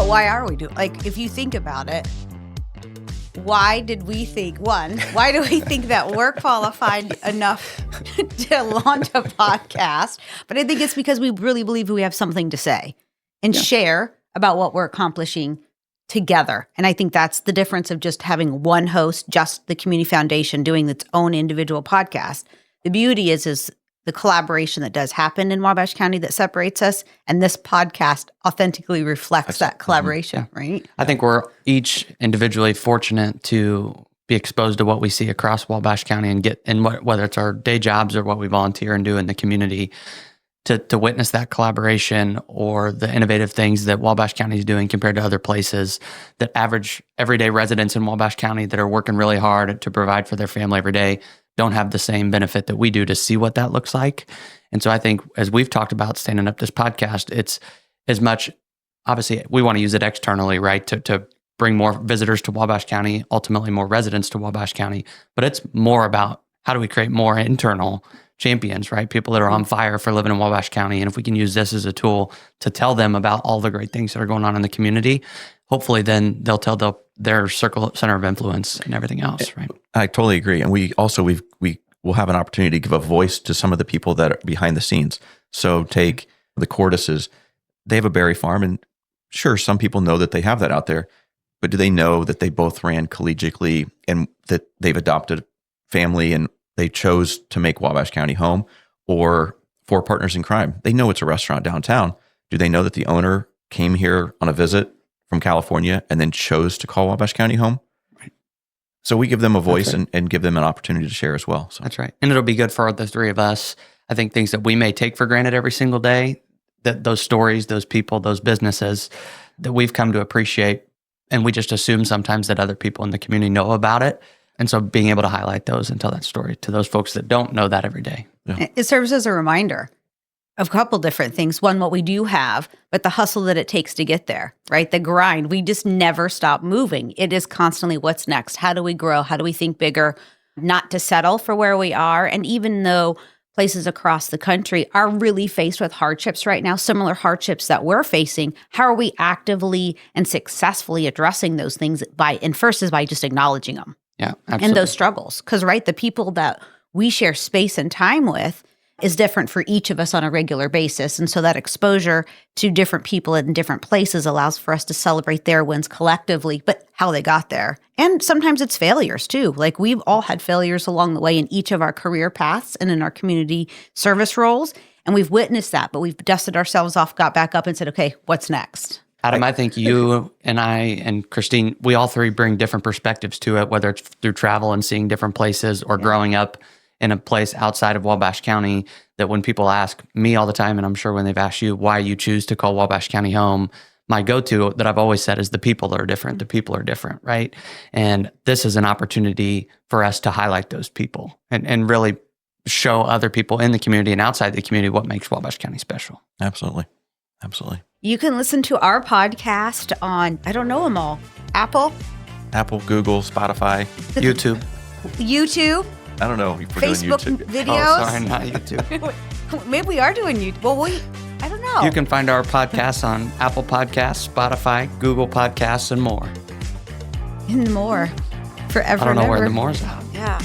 But why are we doing, like, if you think about it, why do we think that we're qualified enough to launch a podcast? But I think it's because we really believe we have something to say and share about what we're accomplishing together. And I think that's the difference of just having one host, just the Community Foundation doing its own individual podcast. The beauty is the collaboration that does happen in Wabash County that separates us. And this podcast authentically reflects that collaboration, right? I think we're each individually fortunate to be exposed to what we see across Wabash County and whether it's our day jobs or what we volunteer and do in the community, to witness that collaboration or the innovative things that Wabash County is doing compared to other places, that average everyday residents in Wabash County that are working really hard to provide for their family every day don't have the same benefit that we do to see what that looks like. And so I think, as we've talked about standing up this podcast, it's as much, obviously we want to use it externally, right? To bring more visitors to Wabash County, ultimately more residents to Wabash County, but it's more about how do we create more internal champions, right? People that are on fire for living in Wabash County. And if we can use this as a tool to tell them about all the great things that are going on in the community, hopefully then they'll tell their center of influence and everything else, right? I totally agree. And we will have an opportunity to give a voice to some of the people that are behind the scenes. So take the Cordises. They have a berry farm, and sure, some people know that they have that out there, but do they know that they both ran collegiately and that they've adopted family and they chose to make Wabash County home? Or for Partners in Crime, they know it's a restaurant downtown. Do they know that the owner came here on a visit from California and then chose to call Wabash County home? Right. So we give them a voice and give them an opportunity to share as well. So that's right. And it'll be good for the three of us. I think things that we may take for granted every single day, that those stories, those people, those businesses that we've come to appreciate, and we just assume sometimes that other people in the community know about it. And so being able to highlight those and tell that story to those folks that don't know that every day. Yeah. It serves as a reminder of a couple different things. One, what we do have, but the hustle that it takes to get there, right? The grind. We just never stop moving. It is constantly what's next. How do we grow? How do we think bigger? Not to settle for where we are. And even though places across the country are really faced with hardships right now, similar hardships that we're facing, how are we actively and successfully addressing those things by just acknowledging them? Yeah, absolutely. And those struggles. Because, right, the people that we share space and time with is different for each of us on a regular basis. And so that exposure to different people in different places allows for us to celebrate their wins collectively, but how they got there. And sometimes it's failures too. Like, we've all had failures along the way in each of our career paths and in our community service roles. And we've witnessed that, but we've dusted ourselves off, got back up and said, okay, what's next? Adam, I think you and I and Christine, we all three bring different perspectives to it, whether it's through travel and seeing different places or growing up in a place outside of Wabash County, that when people ask me all the time, and I'm sure when they've asked you why you choose to call Wabash County home, my go-to that I've always said is the people are different. The people are different, right? And this is an opportunity for us to highlight those people and really show other people in the community and outside the community what makes Wabash County special. Absolutely. Absolutely. You can listen to our podcast on, I don't know them all, Apple, Google, Spotify, YouTube. I don't know if we're Facebook doing YouTube. videos. Oh, sorry, not YouTube. Maybe we are doing YouTube. Well, I don't know. You can find our podcasts on Apple Podcasts, Spotify, Google Podcasts, and more. And more. Forever I don't know and where ever. the more's at. Yeah.